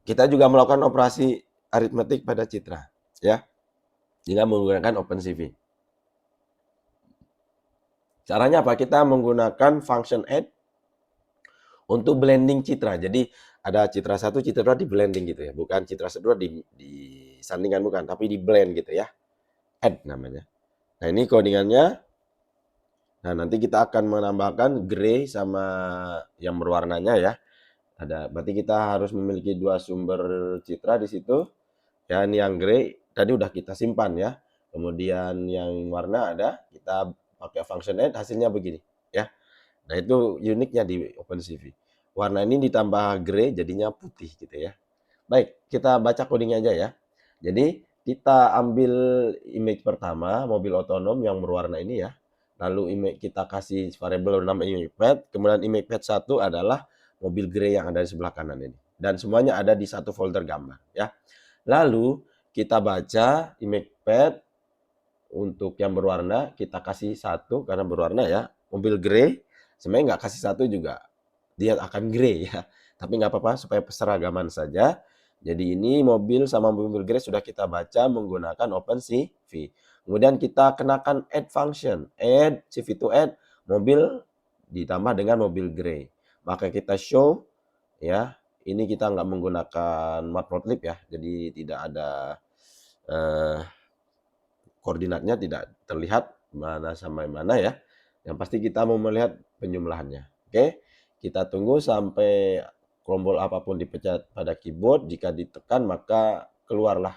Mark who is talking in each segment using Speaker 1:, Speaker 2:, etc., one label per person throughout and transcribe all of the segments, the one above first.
Speaker 1: kita juga melakukan operasi aritmetik pada citra, ya, dengan menggunakan OpenCV. Caranya apa? Kita menggunakan function add untuk blending citra. Jadi ada citra satu, citra dua di blending gitu ya, bukan citra satu disandingkan, bukan, tapi di blend gitu ya. Add namanya. Nah ini codingannya. Nah nanti kita akan menambahkan gray sama yang berwarnanya ya. Berarti kita harus memiliki dua sumber citra di situ. Ya ini yang gray tadi udah kita simpan ya. Kemudian yang warna ada, kita pakai function add, hasilnya begini ya. Nah itu uniknya di OpenCV. Warna ini ditambah gray jadinya putih gitu ya. Baik, kita baca codingnya aja ya. Jadi kita ambil image pertama, mobil otonom yang berwarna ini ya. Lalu image kita kasih variabel bernama image kemudian image satu adalah mobil grey yang ada di sebelah kanan ini. Dan semuanya ada di satu folder gambar ya. Lalu kita baca image untuk yang berwarna, kita kasih satu karena berwarna ya. Mobil grey, sebenarnya nggak kasih satu juga, dia akan grey ya. Tapi nggak apa-apa supaya seragaman saja. Jadi ini mobil sama mobil grey sudah kita baca menggunakan OpenCV. Kemudian kita kenakan add function, add CV to add mobil ditambah dengan mobil grey. Maka kita show ya. Ini kita nggak menggunakan matplotlib ya. Jadi tidak ada koordinatnya tidak terlihat mana sampai mana ya. Yang pasti kita mau melihat penjumlahannya. Oke, kita tunggu sampai tombol apapun dipencet pada keyboard. Jika ditekan maka keluarlah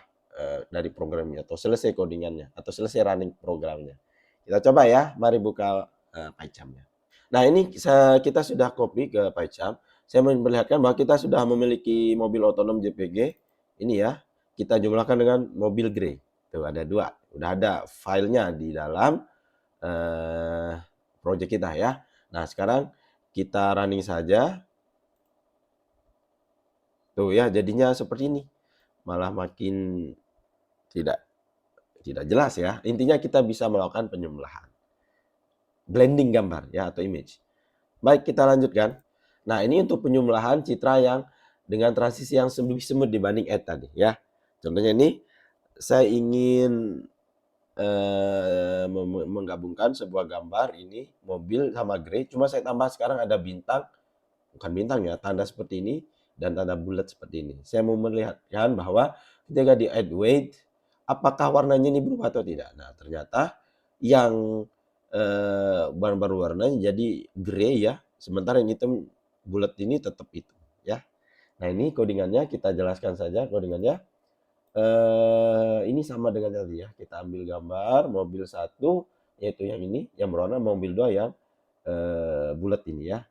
Speaker 1: dari programnya atau selesai codingannya atau selesai running programnya. Kita coba ya, mari buka PyCharm-nya. Nah ini kita sudah copy ke PyCharm. Saya memperlihatkan bahwa kita sudah memiliki mobil otonom JPG. Ini ya, kita jumlahkan dengan mobil grey. Tuh ada dua, udah ada filenya di dalam project kita ya. Nah sekarang kita running saja. Tuh ya jadinya seperti ini. Malah makin tidak jelas ya. Intinya kita bisa melakukan penjumlahan. Blending gambar ya atau image. Baik, kita lanjutkan. Nah, ini untuk penjumlahan citra yang dengan transisi yang lebih smooth dibanding add tadi ya. Contohnya ini saya ingin menggabungkan sebuah gambar ini mobil sama grey, cuma saya tambah sekarang ada bintang, bukan bintang ya, tanda seperti ini dan tanda bulat seperti ini. Saya mau melihatkan bahwa ketika di add weight, apakah warnanya ini berubah atau tidak. Nah ternyata yang warnanya jadi grey ya, sementara yang hitam bulat ini tetap hitam ya. Nah ini codingannya, kita jelaskan saja codingannya. Ini sama dengan tadi ya, kita ambil gambar mobil satu, yaitu yang ini, yang berwarna, mobil dua yang bulat ini ya.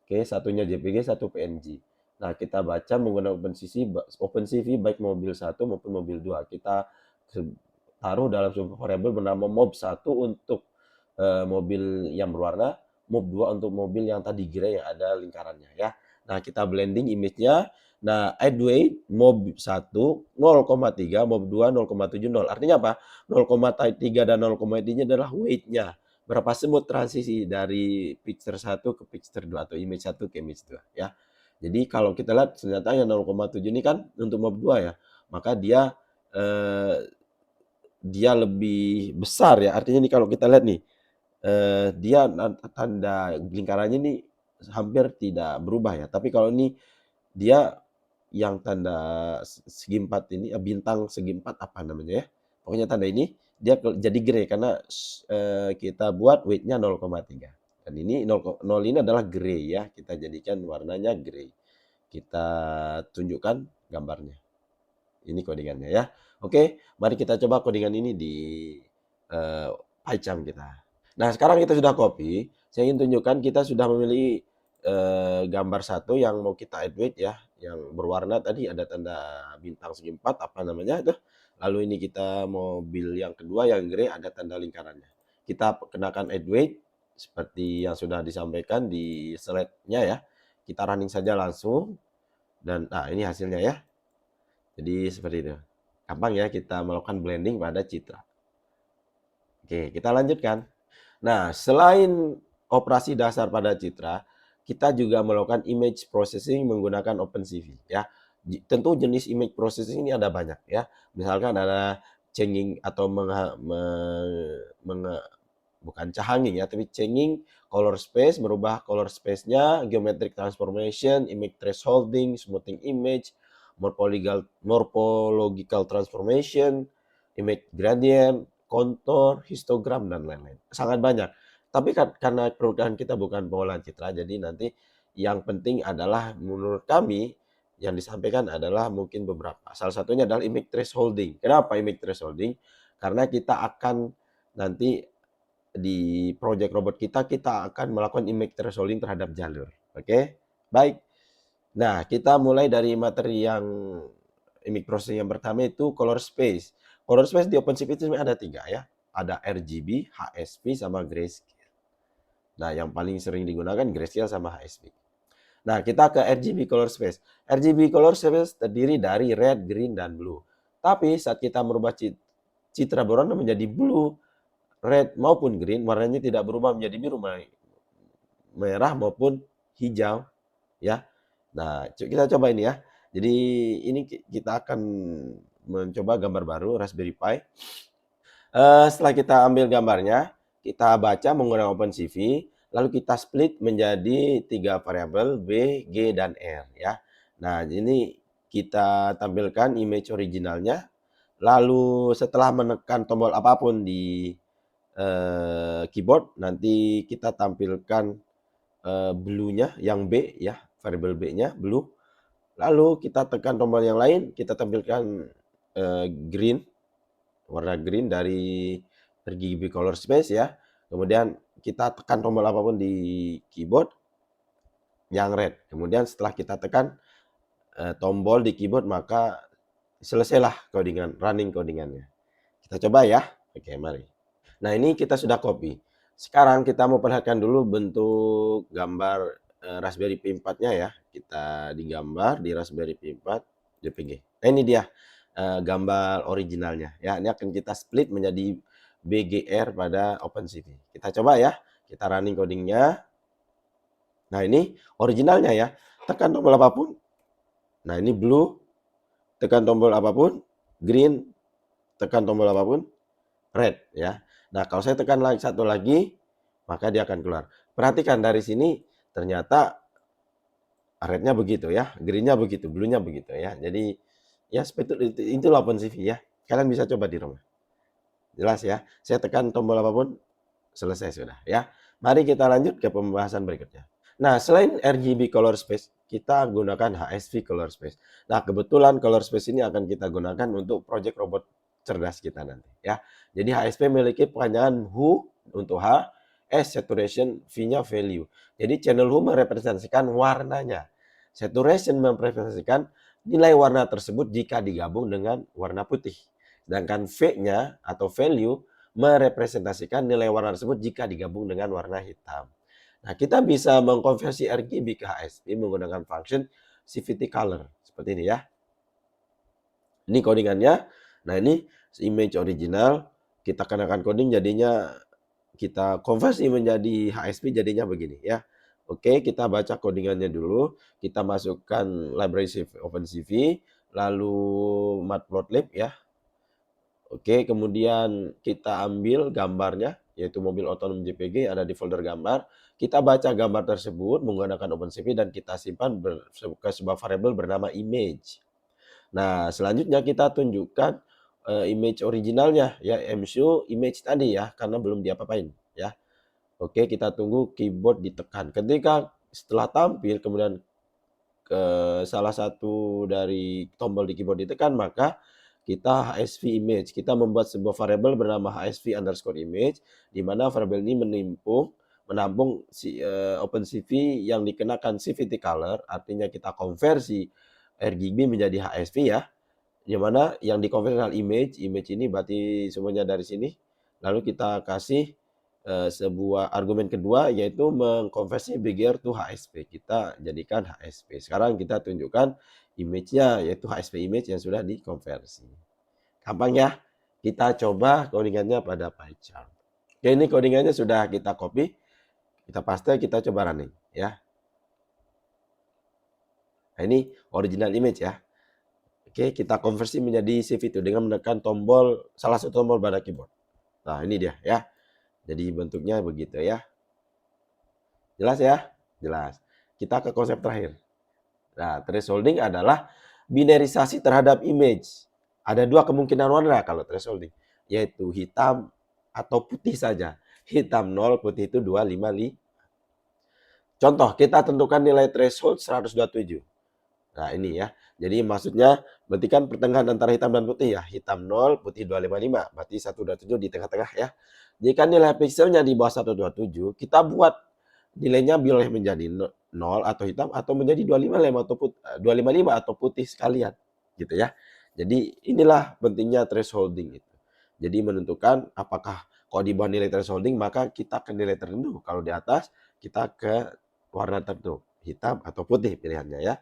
Speaker 1: Oke, satunya JPG, satu PNG. Nah, kita baca menggunakan OpenCV baik mobil satu maupun mobil dua. Kita taruh dalam sebuah variabel bernama mob1 untuk mobil yang berwarna, mob2 untuk mobil yang tadi grey yang ada lingkarannya ya. Nah, kita blending image-nya. Nah, add weight mob 1 0,3, mob 2 0,70. Artinya apa? 0,3 dan 0,3 ini adalah weight-nya. Berapa smooth transisi dari picture 1 ke picture 2 atau image 1 ke image 2 ya. Jadi kalau kita lihat ternyata yang 0,7 ini kan untuk mob 2 ya. Maka dia lebih besar ya. Artinya nih kalau kita lihat nih dia tanda lingkarannya ini hampir tidak berubah ya. Tapi kalau ini dia yang tanda segi empat ini, bintang segi empat apa namanya ya. Pokoknya tanda ini dia jadi grey karena kita buat weight-nya 0,3. Dan ini 0 ini adalah grey ya. Kita jadikan warnanya grey. Kita tunjukkan gambarnya. Ini codingannya ya. Oke, mari kita coba codingan ini di PyCharm kita. Nah, sekarang kita sudah copy. Saya ingin tunjukkan kita sudah memilih gambar satu yang mau kita add weight ya, yang berwarna tadi ada tanda bintang segi empat apa namanya itu. Lalu ini kita mobil yang kedua yang grey ada tanda lingkarannya. Kita kenakan add weight seperti yang sudah disampaikan di slide-nya ya. Kita running saja langsung dan nah ini hasilnya ya. Jadi seperti itu. Gampang ya kita melakukan blending pada citra. Oke, kita lanjutkan. Nah, selain operasi dasar pada citra, kita juga melakukan image processing menggunakan OpenCV ya. Tentu jenis image processing ini ada banyak ya. Misalkan ada changing atau bukan changing ya, tapi changing color space, merubah color space-nya, geometric transformation, image thresholding, smoothing image, morphological transformation, image gradient, contour, histogram, dan lain-lain. Sangat banyak. Tapi karena perusahaan kita bukan pengolahan citra, jadi nanti yang penting adalah menurut kami yang disampaikan adalah mungkin beberapa. Salah satunya adalah image thresholding. Kenapa image thresholding? Karena kita akan nanti di project robot kita akan melakukan image thresholding terhadap jalur. Oke, baik. Nah, kita mulai dari materi yang image processing yang pertama itu color space. Color space di OpenCV itu ada 3 ya. Ada RGB, HSV, sama grayscale. Nah, yang paling sering digunakan grayscale sama HSV. Nah, kita ke RGB color space. RGB color space terdiri dari red, green, dan blue. Tapi saat kita merubah citra berwarna menjadi blue, red maupun green, warnanya tidak berubah menjadi biru, merah maupun hijau ya. Nah, kita coba ini ya. Jadi ini kita akan mencoba gambar baru Raspberry Pi. Setelah kita ambil gambarnya, kita baca menggunakan OpenCV, lalu kita split menjadi 3 variabel B, G, dan R ya. Nah, ini kita tampilkan image originalnya. Lalu setelah menekan tombol apapun di keyboard, nanti kita tampilkan blue-nya yang B ya, variabel B-nya blue. Lalu kita tekan tombol yang lain, kita tampilkan green, warna green dari RGB color space ya. Kemudian kita tekan tombol apapun di keyboard yang red. Kemudian setelah kita tekan tombol di keyboard, maka selesailah running codingannya. Kita coba ya. Oke, mari. Nah, ini kita sudah copy. Sekarang kita mau perhatikan dulu bentuk gambar Raspberry Pi 4-nya ya. Kita digambar di Raspberry Pi 4 JPG. Nah, ini dia gambar originalnya ya. Ini akan kita split menjadi BGR pada OpenCV. Kita coba ya. Kita running codingnya. Nah, ini originalnya ya. Tekan tombol apapun. Nah, ini blue. Tekan tombol apapun. Green. Tekan tombol apapun. Red ya. Nah, kalau saya tekan lagi satu lagi, maka dia akan keluar. Perhatikan dari sini ternyata rednya begitu ya, greennya begitu, blue-nya begitu ya. Jadi ya seperti itulah OpenCV ya. Kalian bisa coba di rumah. Jelas ya. Saya tekan tombol apapun, selesai sudah ya. Mari kita lanjut ke pembahasan berikutnya. Nah, selain RGB color space, kita gunakan HSV color space. Nah, kebetulan color space ini akan kita gunakan untuk project robot cerdas kita nanti ya. Jadi HSV memiliki kepanjangan HU untuk H, S saturation, V-nya value. Jadi channel HU merepresentasikan warnanya. Saturation merepresentasikan nilai warna tersebut jika digabung dengan warna putih. Sedangkan V-nya atau value merepresentasikan nilai warna tersebut jika digabung dengan warna hitam. Nah, kita bisa mengkonversi RGB ke HSV menggunakan function CVT color. Seperti ini ya. Ini codingannya. Nah, ini image original. Kita kenakan coding jadinya kita konversi menjadi HSV jadinya begini ya. Oke, kita baca codingannya dulu. Kita masukkan library OpenCV, lalu matplotlib ya. Oke, kemudian kita ambil gambarnya, yaitu mobil otonom JPG ada di folder gambar. Kita baca gambar tersebut menggunakan OpenCV dan kita simpan ke sebuah variabel bernama image. Nah, selanjutnya kita tunjukkan image originalnya, ya MShow image tadi ya, karena belum diapa-apain ya. Oke, kita tunggu keyboard ditekan. Ketika setelah tampil, kemudian ke salah satu dari tombol di keyboard ditekan, maka kita HSV image. Kita membuat sebuah variabel bernama HSV underscore image, di mana variabel ini menampung OpenCV yang dikenakan CVT color, artinya kita konversi RGB menjadi HSV ya, di mana yang dikonversi adalah image ini berarti semuanya dari sini. Lalu kita kasih sebuah argumen kedua yaitu mengkonversi BGR to HSV. Kita jadikan HSV. Sekarang kita tunjukkan image-nya yaitu HSV image yang sudah dikonversi. Gampang ya? Kita coba codingannya pada PyCharm. Oke, ini codingannya sudah kita copy, kita paste, kita coba running ya. Nah, ini original image ya. Oke, kita konversi menjadi shift itu dengan menekan tombol, salah satu tombol pada keyboard. Nah, ini dia ya. Jadi bentuknya begitu ya. Jelas ya? Jelas. Kita ke konsep terakhir. Nah, thresholding adalah binarisasi terhadap image. Ada dua kemungkinan warna kalau thresholding, yaitu hitam atau putih saja. Hitam 0, putih itu 255. Contoh, kita tentukan nilai threshold 127. Nah, ini ya. Jadi maksudnya berarti kan pertengahan antara hitam dan putih ya. Hitam 0, putih 255. Berarti 127 di tengah-tengah ya. Jika nilai pixelnya di bawah 127, kita buat nilainya boleh menjadi 0 atau hitam atau menjadi 255 atau putih sekalian gitu ya. Jadi inilah pentingnya thresholding itu. Jadi menentukan apakah kalau di bawah nilai thresholding maka kita ke nilai tertentu. Kalau di atas kita ke warna tertentu, hitam atau putih pilihannya ya.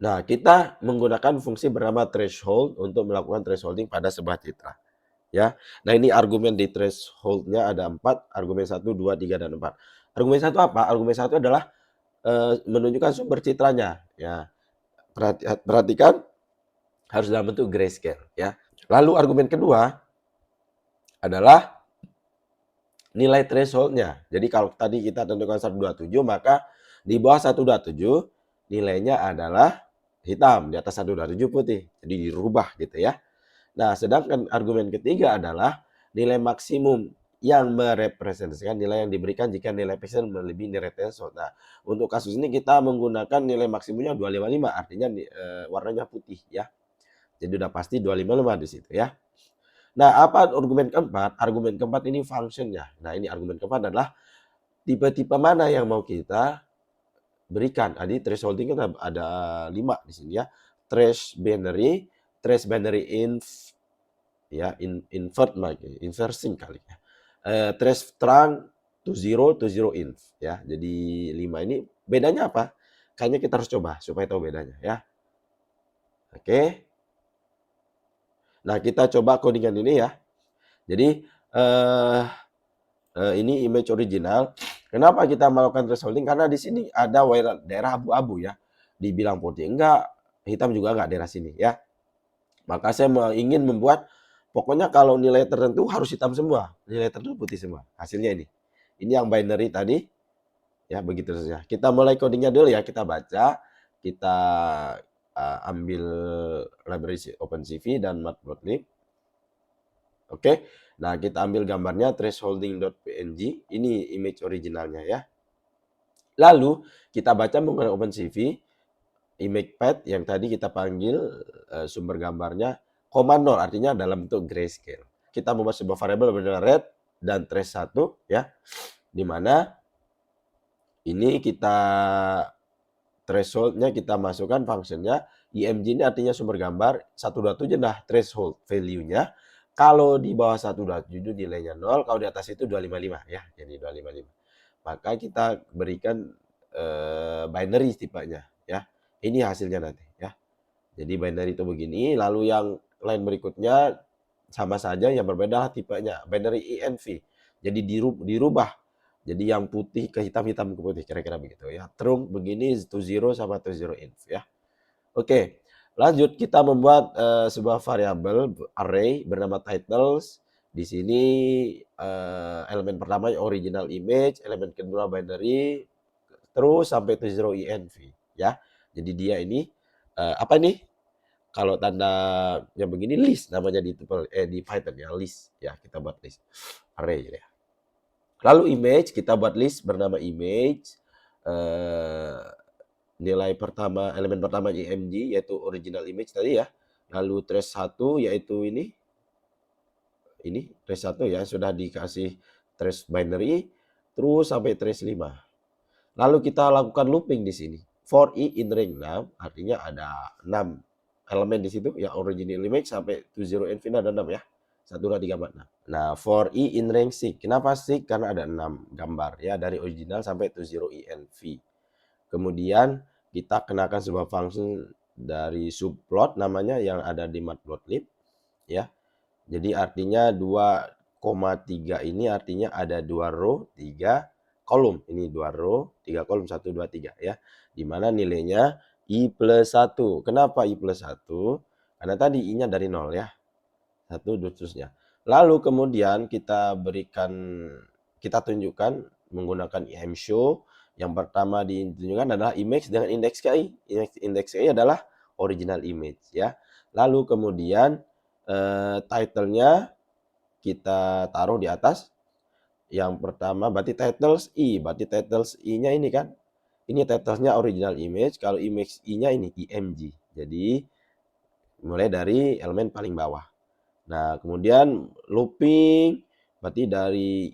Speaker 1: Nah, kita menggunakan fungsi bernama threshold untuk melakukan thresholding pada sebuah citra. Ya, nah ini argumen di threshold-nya ada 4, argumen 1, 2, 3, dan 4. Argumen 1 apa? Argumen 1 adalah menunjukkan sumber citranya. Ya, perhatikan harus dalam bentuk grayscale. Ya. Lalu argumen kedua adalah nilai threshold-nya. Jadi kalau tadi kita tentukan 127, maka di bawah 127 nilainya adalah hitam, di atas 127 putih. Jadi dirubah gitu ya. Nah, sedangkan argumen ketiga adalah nilai maksimum yang merepresentasikan nilai yang diberikan jika nilai pixel melebihi nilai threshold. Nah, untuk kasus ini kita menggunakan nilai maksimumnya 255, artinya warnanya putih ya. Jadi udah pasti 255 di situ ya. Nah, apa argumen keempat? Argumen keempat ini functionnya. Nah, ini argumen keempat adalah tipe-tipe mana yang mau kita berikan. Tadi thresholding kan ada 5 di sini ya. Trace binary ya, invert lagi, inversing kali ya. Trace trunk to zero inf ya. Jadi 5 ini bedanya apa? Kayaknya kita harus coba supaya tahu bedanya ya. Oke. Nah, kita coba codingan ini ya. Jadi ini image original. Kenapa kita melakukan thresholding? Karena di sini ada daerah abu-abu ya. Dibilang putih enggak, hitam juga enggak daerah sini ya. Maka saya ingin membuat pokoknya kalau nilai tertentu harus hitam semua, nilai tertentu putih semua. Hasilnya ini. Ini yang binary tadi. Ya, begitu saja. Kita mulai codingnya dulu ya, kita baca, kita ambil library OpenCV dan Matplotlib. Oke. Nah, kita ambil gambarnya thresholding.png. Ini image originalnya ya. Lalu kita baca menggunakan OpenCV, image path yang tadi kita panggil sumber gambarnya, 0, artinya dalam bentuk grayscale. Kita membuat sebuah variabel bernama red dan trace 1 ya. Di mana ini kita threshold-nya kita masukkan functionnya, img ini artinya sumber gambar, 127 nah threshold value-nya. Kalau di bawah 127 nilainya 0, kalau di atas itu 255 ya, jadi 255. Maka kita berikan binary tipenya ya. Ini hasilnya nanti ya. Jadi binary itu begini, lalu yang lain berikutnya sama saja, yang berbeda tipenya, binary env. Jadi dirubah. Jadi yang putih ke hitam, hitam ke putih, kira-kira begitu ya. Trunk begini to zero sama to zero inf ya. Oke, lanjut kita membuat sebuah variabel array bernama titles. Di sini elemen pertama original image, elemen kedua binary, terus sampai to zero env ya. Jadi dia ini apa nih? Kalau tandanya begini list namanya di Python ya, list ya, kita buat list array ya. Lalu image kita buat list bernama image, nilai pertama, elemen pertama img yaitu original image tadi ya. Lalu trace 1 yaitu ini trace 1 ya, sudah dikasih trace binary terus sampai trace 5. Lalu kita lakukan looping di sini. For i in range 6 artinya ada 6 elemen di situ ya, original image sampai to zero infinite ada 6 ya. 1 2 3 4 6. Nah, for i in range 6. Kenapa 6? Karena ada 6 gambar ya, dari original sampai to zero env. Kemudian kita kenakan sebuah function dari subplot namanya yang ada di Matplotlib ya. Jadi artinya 2,3 ini artinya ada 2 row, 3 kolom. Ini 2 row, 3 kolom, 1 2 3 ya. Di mana nilainya I+1. Kenapa I+1? Karena tadi I-nya dari 0 ya. 1 terusnya. Lalu kemudian kita tunjukkan menggunakan imshow. Yang pertama ditunjukkan adalah image dengan indeks KI. Indeks KI adalah original image ya. Lalu kemudian title-nya kita taruh di atas. Yang pertama berarti titles I, berarti titles I-nya ini kan. Ini titles-nya original image, kalau image I-nya ini IMG. Jadi mulai dari elemen paling bawah. Nah, kemudian looping berarti dari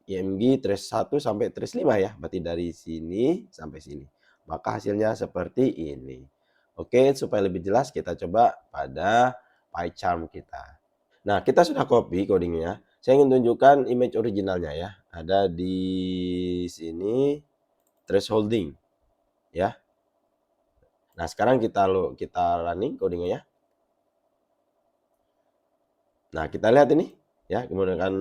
Speaker 1: IMG trace 1 sampai trace 5 ya. Berarti dari sini sampai sini. Maka hasilnya seperti ini. Oke, supaya lebih jelas kita coba pada PyCharm kita. Nah, kita sudah copy codingnya. Saya ingin tunjukkan image originalnya ya. Ada di sini thresholding ya. Nah, sekarang kita running codingnya ya. Nah, kita lihat ini ya, menggunakan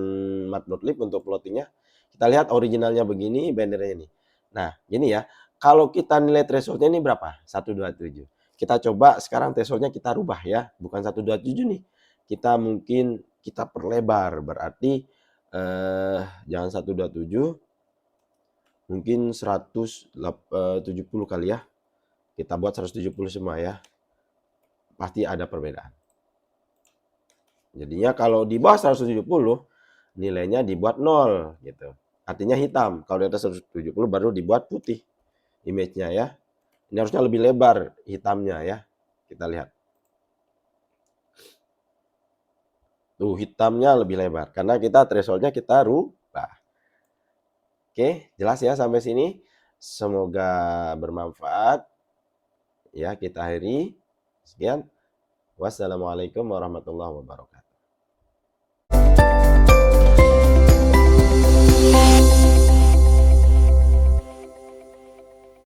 Speaker 1: matplotlib untuk plottingnya. Kita lihat originalnya begini, bannernya ini. Nah, gini ya. Kalau kita nilai thresholdnya ini berapa? 127. Kita coba sekarang thresholdnya kita rubah ya, bukan 127 nih. Kita perlebar, berarti jangan 127, mungkin 170 kali ya. Kita buat 170 semua ya. Pasti ada perbedaan. Jadinya kalau di bawah 170 nilainya dibuat 0 gitu. Artinya hitam. Kalau di atas 170 baru dibuat putih image-nya ya. Ini harusnya lebih lebar hitamnya ya. Kita lihat. Tuh hitamnya lebih lebar karena kita threshold-nya kita rubah. Oke, jelas ya sampai sini. Semoga bermanfaat. Ya, kita akhiri. Sekian. Wassalamualaikum warahmatullahi wabarakatuh.